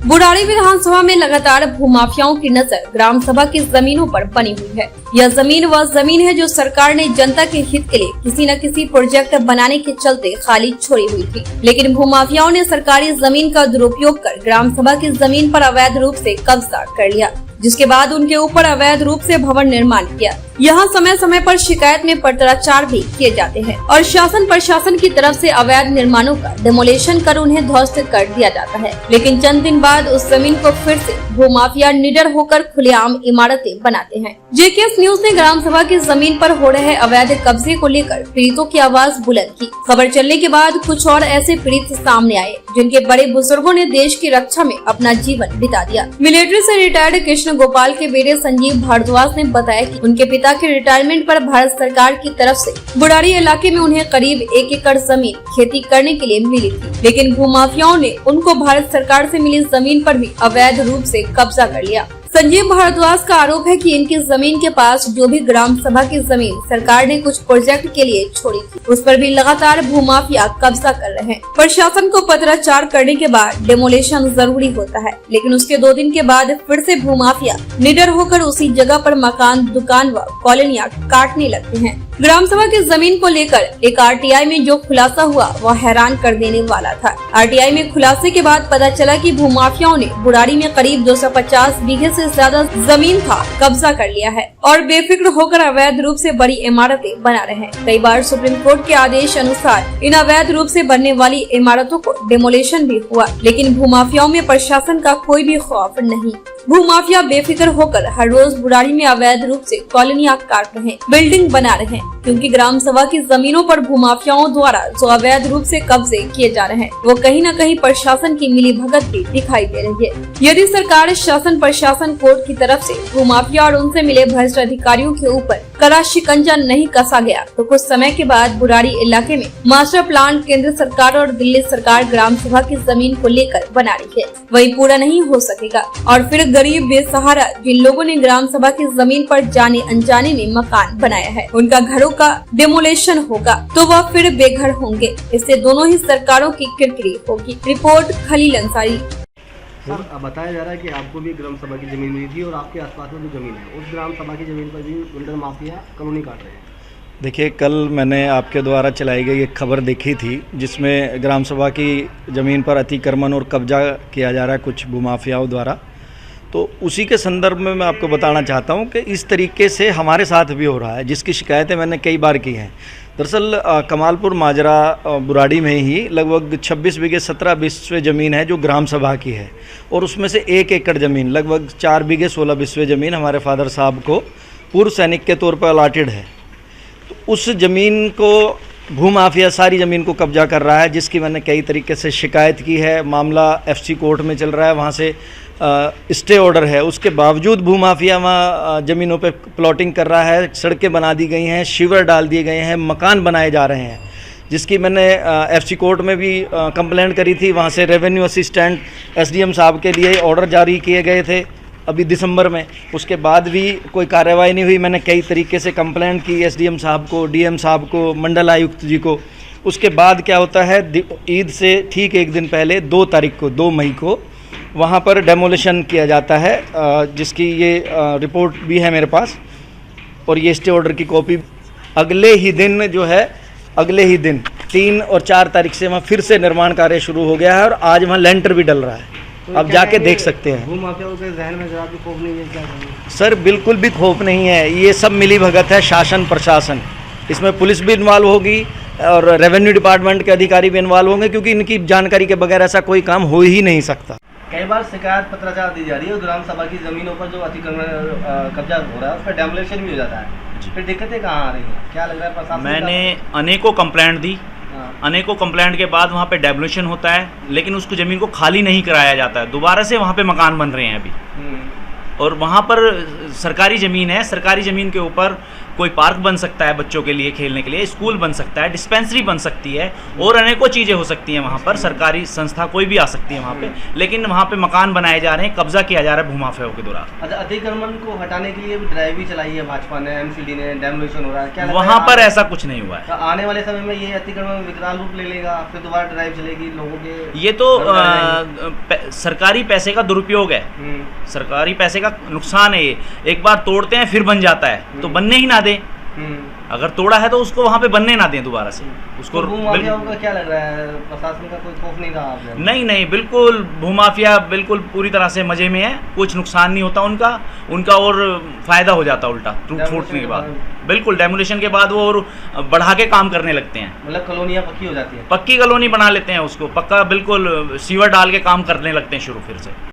बुराड़ी विधानसभा में लगातार भूमाफियाओं की नजर ग्राम सभा की जमीनों पर बनी हुई है। यह जमीन वह जमीन है जो सरकार ने जनता के हित के लिए किसी न किसी प्रोजेक्ट बनाने के चलते खाली छोड़ी हुई थी, लेकिन भूमाफियाओं ने सरकारी जमीन का दुरुपयोग कर ग्राम सभा की जमीन पर अवैध रूप से कब्जा कर लिया, जिसके बाद उनके ऊपर अवैध रूप से भवन निर्माण किया। यहाँ समय समय पर शिकायत में पत्राचार भी किए जाते हैं और शासन प्रशासन की तरफ से अवैध निर्माणों का डेमोलेशन कर उन्हें ध्वस्त कर दिया जाता है, लेकिन चंद दिन बाद उस जमीन को फिर से भूमाफिया निडर होकर खुलेआम इमारतें बनाते हैं। जेकेएस न्यूज ने ग्राम सभा की जमीन पर हो रहे अवैध कब्जे को लेकर पीड़ितों की आवाज बुलंद की। खबर चलने के बाद कुछ और ऐसे पीड़ित सामने आए जिनके बड़े बुजुर्गों ने देश की रक्षा में अपना जीवन बिता दिया। मिलिट्री से रिटायर्ड कृष्ण गोपाल के बेटे संजीव भारद्वाज ने बताया कि उनके पिता के रिटायरमेंट पर भारत सरकार की तरफ से बुराड़ी इलाके में उन्हें करीब 1 एकड़ जमीन खेती करने के लिए मिली थी, लेकिन भूमाफियाओं ने उनको भारत सरकार से मिली जमीन पर भी अवैध रूप से कब्जा कर लिया। संजीव भारद्वाज का आरोप है कि इनकी जमीन के पास जो भी ग्राम सभा की जमीन सरकार ने कुछ प्रोजेक्ट के लिए छोड़ी थी, उस पर भी लगातार भूमाफिया कब्जा कर रहे हैं। प्रशासन को पत्राचार करने के बाद डेमोलेशन जरूरी होता है, लेकिन उसके 2 दिन के बाद फिर से भूमाफिया निडर होकर उसी जगह पर मकान, दुकान व कॉलोनियां काटने लगते हैं। ग्राम सभा की जमीन को लेकर एक आरटीआई में जो खुलासा हुआ वह हैरान कर देने वाला था। आरटीआई में खुलासे के बाद पता चला कि भूमाफियाओं ने बुराड़ी में करीब 250 बीघे से ज्यादा जमीन का कब्जा कर लिया है और बेफिक्र होकर अवैध रूप से बड़ी इमारतें बना रहे हैं। कई बार सुप्रीम कोर्ट के आदेश अनुसार इन अवैध रूप से बनने वाली इमारतों को डेमोलेशन भी हुआ, लेकिन भूमाफियाओं में प्रशासन का कोई भी खौफ नहीं। भूमाफिया बेफिक्र होकर हर रोज बुराड़ी में अवैध रूप से कॉलोनियां काट रहे हैं, बिल्डिंग बना रहे हैं, क्योंकि ग्राम सभा की जमीनों पर भूमाफियाओं द्वारा जो अवैध रूप से कब्जे किए जा रहे हैं वो कहीं न कहीं प्रशासन की मिलीभगत भी दिखाई दे रही है। यदि सरकार, शासन प्रशासन, कोर्ट की तरफ से भूमाफिया और उनसे मिले भ्रष्ट अधिकारियों के ऊपर कड़ा शिकंजा नहीं कसा गया तो कुछ समय के बाद बुराड़ी इलाके में मास्टर प्लान केंद्र सरकार और दिल्ली सरकार ग्राम सभा की जमीन को लेकर बना रही है, वही पूरा नहीं हो सकेगा और फिर गरीब बेसहारा जिन लोगों ने ग्राम सभा की जमीन पर जाने अनजाने में मकान बनाया है, उनका घरों का डेमोलेशन होगा तो वह फिर बेघर होंगे। इससे दोनों ही सरकारों की किरकिरी होगी। रिपोर्ट खलील अंसारी। सर, बताया जा रहा है कि आपको भी ग्राम सभा की जमीन मिली थी और आपके आसपास में भी जमीन है, उस ग्राम सभा की जमीन पर भी बिल्डर माफिया कॉलोनी काट रहे हैं। देखिए, कल मैंने आपके द्वारा चलाई गई एक खबर देखी थी जिसमें ग्राम सभा की ज़मीन पर अतिक्रमण और कब्जा किया जा रहा है कुछ भूमाफियाओं द्वारा। तो उसी के संदर्भ में मैं आपको बताना चाहता हूं कि इस तरीके से हमारे साथ भी हो रहा है, जिसकी शिकायतें मैंने कई बार की हैं। दरअसल कमालपुर माजरा बुराड़ी में ही लगभग 26 बीघे 17 बिस्वे ज़मीन है जो ग्राम सभा की है, और उसमें से 1 एकड़ ज़मीन लगभग 4 बीघे 16 बिस्वे ज़मीन हमारे फादर साहब को पूर्व सैनिक के तौर पर अलाटेड है। तो उस ज़मीन को भूमाफिया सारी ज़मीन को कब्जा कर रहा है, जिसकी मैंने कई तरीके से शिकायत की है। मामला एफसी कोर्ट में चल रहा है, वहाँ से स्टे ऑर्डर है, उसके बावजूद भूमाफिया वहाँ ज़मीनों पे प्लॉटिंग कर रहा है। सड़कें बना दी गई हैं, शिवर डाल दिए गए हैं, मकान बनाए जा रहे हैं, जिसकी मैंने एफसी कोर्ट में भी कंप्लेंट करी थी। वहाँ से रेवेन्यू असिस्टेंट एसडीएम साहब के लिए ऑर्डर जारी किए गए थे अभी दिसंबर में, उसके बाद भी कोई कार्रवाई नहीं हुई। मैंने कई तरीके से कंप्लेंट की एसडीएम साहब को, डीएम साहब को, मंडल आयुक्त जी को। उसके बाद क्या होता है, ईद से ठीक 1 दिन पहले 2 तारीख को 2 मई को वहाँ पर डेमोलिशन किया जाता है, जिसकी ये रिपोर्ट भी है मेरे पास और ये स्टे ऑर्डर की कॉपी। अगले ही दिन जो है, अगले ही दिन 3 और 4 तारीख से वहाँ फिर से निर्माण कार्य शुरू हो गया है और आज वहाँ लेंटर भी डल रहा है। तो आप जाके देख सकते हैं। भूमाफियाओं के ज़हन में जरा भी खौफ नहीं है क्या? सर, बिल्कुल भी खौफ नहीं है, ये सब मिली भगत है, शासन प्रशासन। इसमें पुलिस भी इन्वॉल्व होगी और रेवेन्यू डिपार्टमेंट के अधिकारी भी इन्वॉल्व होंगे, क्योंकि इनकी जानकारी के बगैर ऐसा कोई काम हो ही नहीं सकता। कई बार शिकायत पत्राचार दी जा रही है, ग्राम सभा की ज़मीनों पर जो अतिक्रमण कब्जा हो रहा है उस पर डेमोलेशन भी हो जाता है, फिर दिक्कतें कहाँ आ रही हैं? क्या लग रहा है प्रशासन? मैंने अनेकों कंप्लेंट दी, अनेकों कंप्लेंट के बाद वहाँ पे डेमोलेशन होता है, लेकिन उसको ज़मीन को खाली नहीं कराया जाता है। दोबारा से वहाँ पे मकान बन रहे हैं अभी, और वहाँ पर सरकारी ज़मीन है। सरकारी ज़मीन के ऊपर कोई पार्क बन सकता है बच्चों के लिए खेलने के लिए, स्कूल बन सकता है, डिस्पेंसरी बन सकती है और अनेकों चीज़ें हो सकती हैं वहाँ पर। सरकारी संस्था कोई भी आ सकती है वहाँ पे, लेकिन वहाँ पे मकान बनाए जा रहे हैं, कब्जा किया जा रहा है भूमाफियाओं के द्वारा। अच्छा, अतिक्रमण को हटाने के लिए भी ड्राइव भी चलाई है भाजपा ने, एमसीडी ने, डेमोलिशन हो रहा है, क्या लगता है वहाँ पर ऐसा कुछ नहीं हुआ है। तो आने वाले समय में ये अतिक्रमण विकराल रूप ले लेगा, फिर दोबारा ड्राइव चलेगी लोगों के? ये तो सरकारी पैसे का दुरुपयोग है, सरकारी पैसे का नुकसान है। ये एक बार तोड़ते हैं फिर बन जाता है, तो बनने ही ना दें। अगर तोड़ा है तो उसको वहाँ पे बनने ना दें दोबारा से उसको। तो भूमाफियाओं का क्या लग रहा है, प्रशासन का कोई खौफ नहीं रहा आपने? नहीं नहीं, बिल्कुल भूमाफिया बिल्कुल पूरी तरह से मजे में है, कुछ नुकसान नहीं होता उनका और फायदा हो जाता उल्टा टूटने के बाद। बिल्कुल डेमोलिशन के बाद वो और बढ़ा के काम करने लगते हैं, मतलब कॉलोनियाँ पक्की हो जाती है, पक्की कॉलोनी बना लेते हैं उसको, पक्का बिल्कुल सीवर डाल के काम करने लगते हैं शुरू फिर से।